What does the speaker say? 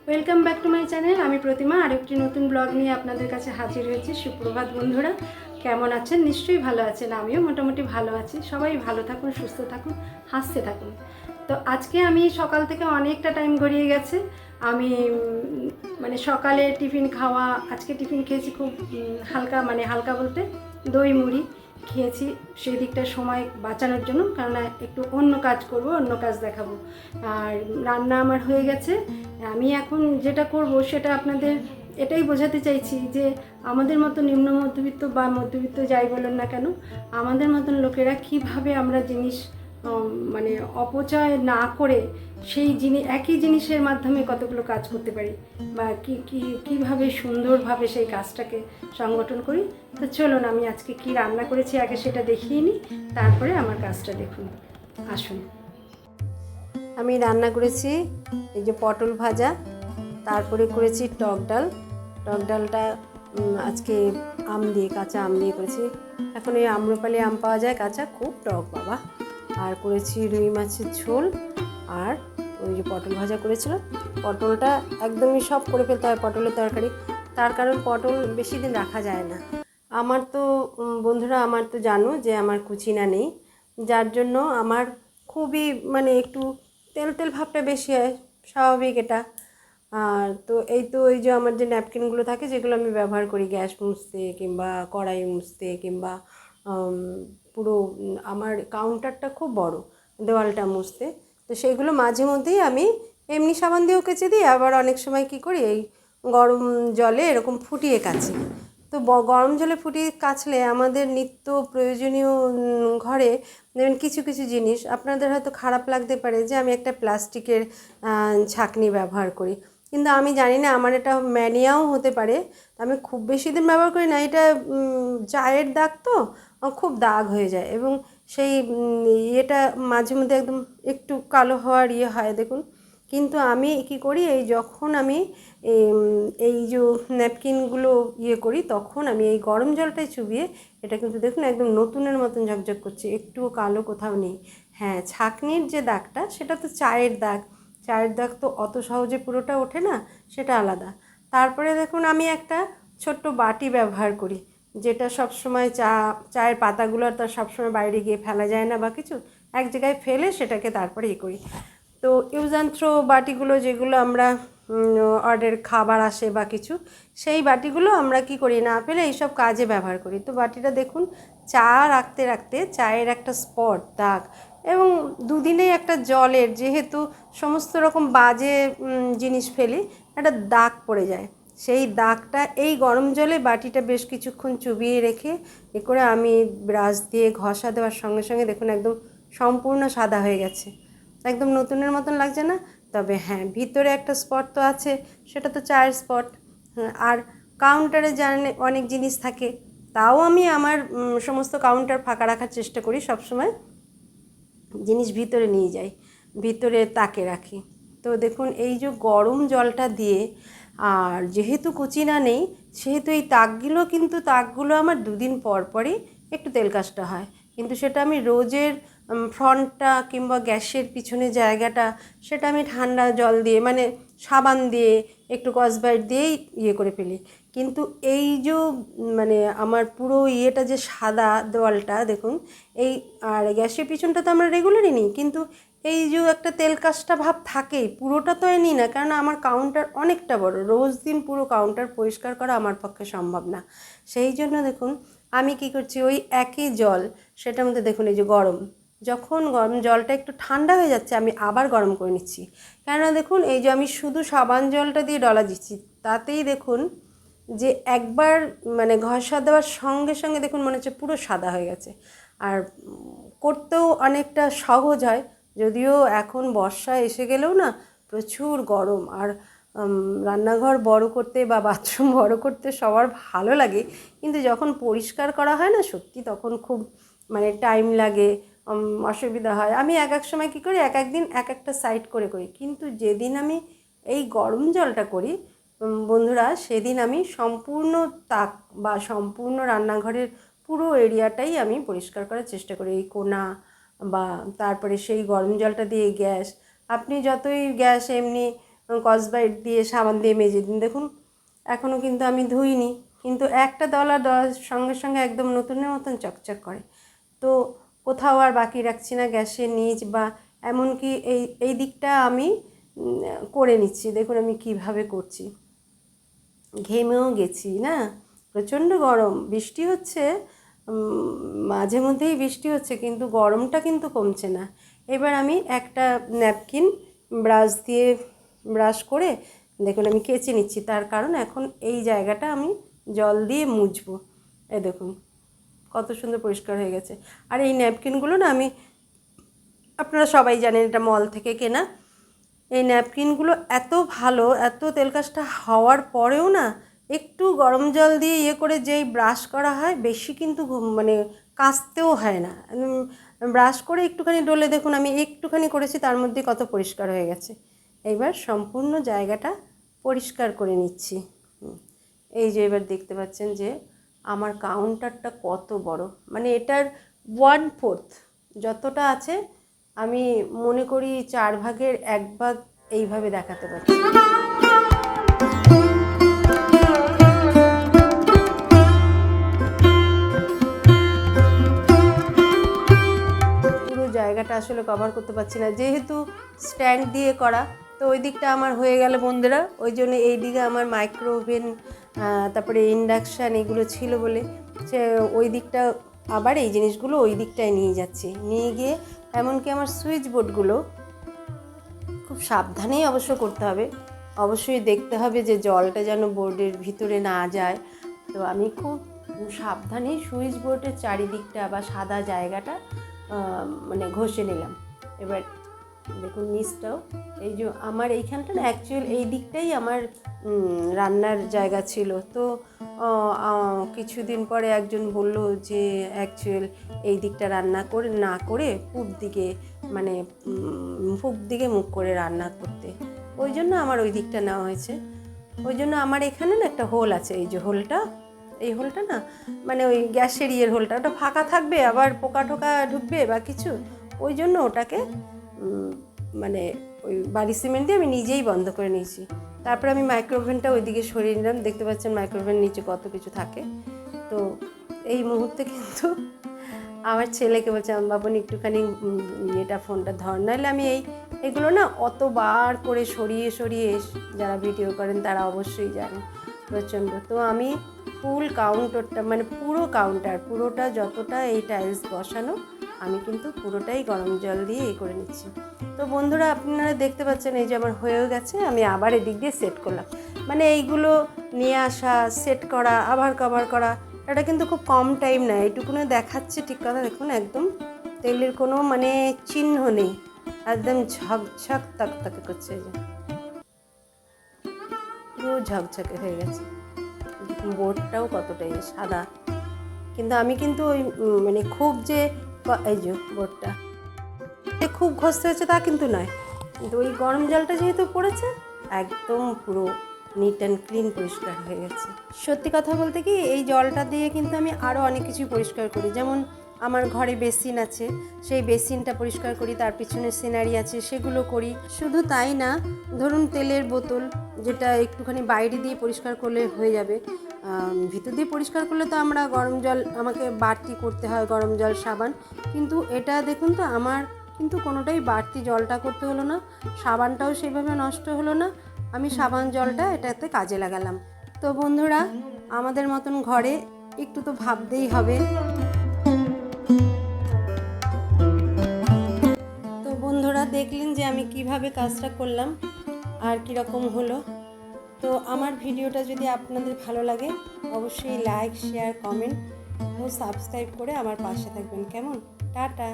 Welcome back to my channel. আমি প্রতিমা আরেকটি নতুন ব্লগ নিয়ে আপনাদের কাছে হাজির হয়েছি। সুপ্রভাত বন্ধুরা, কেমন আছেন? নিশ্চয়ই ভালো আছেন। আমিও মোটামুটি ভালো আছি। সবাই ভালো থাকুন, সুস্থ থাকুন, হাসতে থাকুন। তো আজকে আমি সকাল থেকে অনেকটা টাইম গড়িয়ে গেছে। আমি মানে সকালে টিফিন খাওয়া, আজকে টিফিন খেয়েছি খুব হালকা, মানে হালকা বলতে দই মুড়ি খেয়েছি, সেই দিকটা সময় বাঁচানোর জন্য, কারণ একটু অন্য কাজ করব, অন্য কাজ দেখাবো। আর রান্না আমার হয়ে গেছে। আমি এখন যেটা করব সেটা আপনাদের এটাই বোঝাতে চাইছি যে আমাদের মতো নিম্ন মধ্যবিত্ত বা মধ্যবিত্ত যাই বলেন না কেন, আমাদের মতন লোকেরা কিভাবে আমরা জিনিস মানে অপচয় না করে সেই একই জিনিসের মাধ্যমে কতগুলো কাজ করতে পারি, বা কীভাবে সুন্দরভাবে সেই কাজটাকে সংগঠন করি। তো চলুন আমি আজকে কি রান্না করেছি আগে সেটা দেখিয়ে নিই, তারপরে আমার কাজটা দেখুন। আসুন। আমি রান্না করেছি এই যে পটল ভাজা, তারপরে করেছি টক ডাল। টক ডালটা আজকে আম দিয়ে, কাঁচা আম দিয়ে করেছি। এখন এই আম্রপালি আম পাওয়া যায় কাঁচা, খুব টক বাবা। আর করেছি রুই মাছের ঝোল, আর ওই যে পটল ভাজা করেছিলাম। পটলটা একদমই সব করে ফেলতে হয় পটলের তরকারি, তার কারণ পটল বেশি দিন রাখা যায় না। আমার তো বন্ধুরা, আমার তো জানো যে আমার কুচিনা নেই, যার জন্য আমার খুবই মানে একটু তেল তেল ভাবটা বেশি হয়, স্বাভাবিক এটা। আর তো এই যে আমার যে ন্যাপকিনগুলো থাকে, যেগুলো আমি ব্যবহার করি গ্যাস মুছতে কিংবা কড়াই মুছতে কিংবা পুরো আমার কাউন্টারটা খুব বড়, দেওয়ালটা মুছতে, তো সেইগুলো মাঝে মধ্যেই আমি এমনি সাবান দিয়েও কেচে দিই। আবার অনেক সময় কী করি, এই গরম জলে এরকম ফুটিয়ে কাচি। তো গরম জলে ফুটিয়ে কাচলে আমাদের নিত্য প্রয়োজনীয় ঘরে দেখবেন কিছু কিছু জিনিস আপনাদের হয়তো খারাপ লাগতে পারে যে আমি একটা প্লাস্টিকের ছাঁকনি ব্যবহার করি, কিন্তু আমি জানি না, আমার এটা ম্যানিয়াও হতে পারে। আমি খুব বেশি দিন ব্যবহার করি না। এটা চায়ের দাগ তো খুব দাগ হয়ে যায়, এবং সেই ইয়েটা মাঝে মধ্যে একদম একটু কালো হওয়ার হয় দেখুন। কিন্তু আমি কী করি, এই যখন আমি এই যে ন্যাপকিনগুলো করি, তখন আমি এই গরম জলটায় চুবিয়ে, এটা কিন্তু দেখুন একদম নতুনের মতন ঝকঝক করছে, একটুও কালো কোথাও নেই। হ্যাঁ, ছাঁকনির যে দাগটা সেটা তো চায়ের দাগ, চায়ের দাগ তো অত সহজে পুরোটা ওঠে না, সেটা আলাদা। তারপরে দেখুন আমি একটা ছোট্ট বাটি ব্যবহার করি, যেটা সবসময় চায়ের পাতাগুলো তো সবসময় বাইরে গিয়ে ফেলা যায় না বা কিছু, এক জায়গায় ফেলে সেটাকে তারপরে করি। তো ইউজ অ্যান্ড থ্রো বাটিগুলো, যেগুলো আমরা অর্ডার খাবার আসে বা কিছু, সেই বাটিগুলো আমরা কি করি, না ফেলে এইসব কাজে ব্যবহার করি। তো বাটিটা দেখুন চা রাখতে রাখতে চায়ের একটা স্পট দাগ, এবং দুদিনেই একটা জলের, যেহেতু সমস্ত রকম বাজে জিনিস ফেলি, একটা দাগ পড়ে যায়। সেই দাগটা এই গরম জলে বাটিটা বেশ কিছুক্ষণ চুবিয়ে রেখে করে আমি ব্রাশ দিয়ে ঘষা দেওয়ার সঙ্গে সঙ্গে দেখুন একদম সম্পূর্ণ সাদা হয়ে গেছে, একদম নতুনের মতন লাগছে না? তবে হ্যাঁ, ভিতরে একটা স্পট তো আছে, সেটা তো চায়ের স্পট। আর কাউন্টারে জানেন অনেক জিনিস থাকে, তাও আমি আমার সমস্ত কাউন্টার ফাঁকা রাখার চেষ্টা করি সবসময়, জিনিস ভিতরে নিয়ে যাই, ভিতরে তাকে রাখি। তো দেখুন এই যে গরম জলটা দিয়ে, আর যেহেতু কুচিনা নেই সেহেতু এই তাকগুলো আমার দুদিন পর পরই একটু তেল কাজটা হয়, কিন্তু সেটা আমি রোজের ফ্রন্টটা কিংবা গ্যাসের পিছনে জায়গাটা, সেটা আমি ঠান্ডা জল দিয়ে, মানে সাবান দিয়ে একটু স্কচব্রাইট দিয়েই করে ফেলি। কিন্তু এই যে মানে আমার পুরো যে সাদা দেওয়ালটা দেখুন, এই আর গ্যাসের পিছনটা তো আমরা রেগুলারই নিই, কিন্তু এই যে একটা তেল কাজটা ভাব থাকেই, পুরোটা তো নিই না, কারণ আমার কাউন্টার অনেকটা বড়, রোজ দিন পুরো কাউন্টার পরিষ্কার করা আমার পক্ষে সম্ভব না। সেই জন্য দেখুন আমি কি করছি, ওই একই জল, সেটার মধ্যে দেখুন এই যে যখন গরম জলটা একটু ঠান্ডা হয়ে যাচ্ছে, আমি আবার গরম করে নিচ্ছি। কেননা দেখুন এই যে আমি শুধু সাবান জলটা দিয়ে ডলা দিচ্ছি, তাতেই দেখুন যে একবার মানে ঘষা দেওয়ার সঙ্গে সঙ্গে দেখুন মনে হচ্ছে পুরো সাদা হয়ে গেছে। আর করতেও অনেকটা সহজ হয়, যদিও এখন বর্ষা এসে গেলেও না প্রচুর গরম। আর রান্নাঘর বড় করতে বা বাথরুম বড় করতে সবার ভালো লাগে, কিন্তু যখন পরিষ্কার করা হয় না সত্যি, তখন খুব মানে টাইম লাগে, অসুবিধা হয়। আমি এক এক সময় কী করি, এক এক দিন এক একটা সাইড করে করি, কিন্তু যেদিন আমি এই গরম জলটা করি বন্ধুরা, সেদিন আমি সম্পূর্ণ তাক বা সম্পূর্ণ রান্নাঘরের পুরো এরিয়াটাই আমি পরিষ্কার করার চেষ্টা করি। এই কোণা বা তারপরে সেই গরম জলটা দিয়ে গ্যাস, আপনি যতই গ্যাস এমনি স্কচব্রাইট দিয়ে সাবান দিয়ে মেজে দিন, দেখুন এখনও কিন্তু আমি ধুইনি, কিন্তু একটা দলা দেওয়ার সঙ্গে সঙ্গে একদম নতুনের মতন চকচক করে। তো কোথাও আর বাকি রাখছি না গ্যাসের নিচ বা এমনকি এই দিকটা আমি করে নিচ্ছি। দেখুন আমি কিভাবে করছি, ঘেমেও গেছি না, প্রচণ্ড গরম, বৃষ্টি হচ্ছে, মাঝে মধ্যেই বৃষ্টি হচ্ছে, কিন্তু গরমটা কিন্তু কমছে না। এবার আমি একটা ন্যাপকিন ব্রাশ করে দেখুন আমি কেচে নিচ্ছি, তার কারণ এখন এই জায়গাটা আমি জল দিয়ে মুছবো। এই দেখুন কত সুন্দর পরিষ্কার হয়ে গেছে। আর এই ন্যাপকিনগুলো না আমি, আপনারা সবাই জানেন এটা মল থেকে কেনা, এই ন্যাপকিনগুলো এত ভালো, এত তেলকাজটা হওয়ার পরেও না একটু গরম জল দিয়ে করে যেই ব্রাশ করা হয়, বেশি কিন্তু মানে কাচতেও হয় না, ব্রাশ করে একটুখানি ডলে দেখুন আমি একটুখানি করেছি, তার মধ্যে কত পরিষ্কার হয়ে গেছে। এইবার সম্পূর্ণ জায়গাটা পরিষ্কার করে নিচ্ছি। এই যে এবার দেখতে পাচ্ছেন যে আমার কাউন্টারটা কত বড়, মানে এটার 1/4 যতটা আছে আমি মনে করি 4 ভাগের 1 ভাগ এইভাবে দেখাতে পারি। পুরো জায়গাটা আসলে কভার করতে পারছি না, যেহেতু স্ট্যান্ড দিয়ে করা, তো ওই দিকটা আমার হয়ে গেল বন্ধুরা। ওই জন্য এই দিকে আমার মাইক্রো ওভেন, তারপরে ইন্ডাকশান এগুলো ছিল বলে সে ওই দিকটা, আবার এই জিনিসগুলো ওই দিকটায় নিয়ে যাচ্ছি, নিয়ে গিয়ে এমনকি আমার সুইচ বোর্ডগুলো খুব সাবধানেই অবশ্য করতে হবে, অবশ্যই দেখতে হবে যে জলটা যেন বোর্ডের ভিতরে না যায়। তো আমি খুব সাবধানেই সুইচ বোর্ডের চারিদিকটা বা সাদা জায়গাটা মানে ঘষে নিলাম। এবার দেখুন নিচটাও, এই যে আমার এইখানটা না অ্যাকচুয়াল এই দিকটাই আমার রান্নার জায়গা ছিল। তো কিছুদিন পরে একজন বলল যে অ্যাকচুয়াল এই দিকটা রান্না করে না করে পূব দিকে, মানে পূব দিকে মুখ করে রান্না করতে, ওই জন্য আমার ওই দিকটা নেওয়া হয়েছে। ওই জন্য আমার এখানে না একটা হোল আছে, এই যে হোলটা, এই হোলটা না মানে ওই গ্যাসের হোলটা, ওটা ফাঁকা থাকবে, আবার পোকা টোকা ঢুকবে বা কিছু, ওই জন্য ওটাকে মানে ওই বালি সিমেন্ট দিয়ে আমি নিজেই বন্ধ করে নিয়েছি। তারপরে আমি মাইক্রোওভেনটা ওইদিকে সরিয়ে নিলাম, দেখতে পাচ্ছেন মাইক্রোওভেন নিচে কত কিছু থাকে। তো এই মুহূর্তে কিন্তু আমার ছেলেকে বলছে, আমার বাবুনি একটুখানি ফোনটা ধর, নাহলে আমি এগুলো না অতবার করে সরিয়ে সরিয়ে, যারা ভিডিও করেন তারা অবশ্যই জানেন প্রচণ্ড। তো আমি ফুল কাউন্টারটা, মানে পুরো কাউন্টার পুরোটা যতটা এই টাইলস বসানো, আমি কিন্তু পুরোটাই গরম জল দিয়ে করে নিচ্ছি। তো বন্ধুরা আপনারা দেখতে পাচ্ছেন এই যে আমার হয়েও গেছে, আমি আবার এদিক দিয়ে সেট করলাম, মানে এইগুলো নিয়ে আসা, সেট করা, আবার কভার করা, এটা কিন্তু খুব কম টাইম নেয়। এইটুকুনে দেখাচ্ছে ঠিক কথা, দেখুন একদম তেলের কোনো মানে চিহ্ন নেই, একদম ঝকঝক তকতকে করছে, এই যে পুরো ঝকঝকে হয়ে গেছে। বোর্ডটাও কতটাই সাদা, কিন্তু আমি কিন্তু ওই মানে খুব যে এই যে বোর্ডটা খুব ঘষতে হয়েছে তা কিন্তু নয়, কিন্তু ওই গরম জলটা যেহেতু পড়েছে একদম পুরো নিট অ্যান্ড ক্লিন পরিষ্কার হয়ে গেছে। সত্যি কথা বলতে কি, এই জলটা দিয়ে কিন্তু আমি আরও অনেক কিছুই পরিষ্কার করি, যেমন আমার ঘরে বেসিন আছে, সেই বেসিনটা পরিষ্কার করি, তার পিছনে সিনারি আছে সেগুলো করি। শুধু তাই না, ধরুন তেলের বোতল যেটা একটুখানি বাইরে দিয়ে পরিষ্কার করলে হয়ে যাবে, ভিতর দিয়ে পরিষ্কার করলে তো আমরা গরম জল আমাকে বাড়তি করতে হয়, গরম জল সাবান, কিন্তু এটা দেখুন তো আমার কিন্তু কোনোটাই বাড়তি জলটা করতে হলো না, সাবানটাও সেভাবে নষ্ট হলো না, আমি সাবান জলটা এটাতে কাজে লাগালাম। তো বন্ধুরা আমাদের মতন ঘরে একটু তো ভাবতেই হবে। তো বন্ধুরা দেখলেন যে আমি কিভাবে কাজটা করলাম আর কীরকম হলো। তো আমার ভিডিওটা যদি আপনাদের ভালো লাগে অবশ্যই লাইক, শেয়ার, কমেন্ট ও সাবস্ক্রাইব করে আমার পাশে থাকবেন। কেমন? টাটা।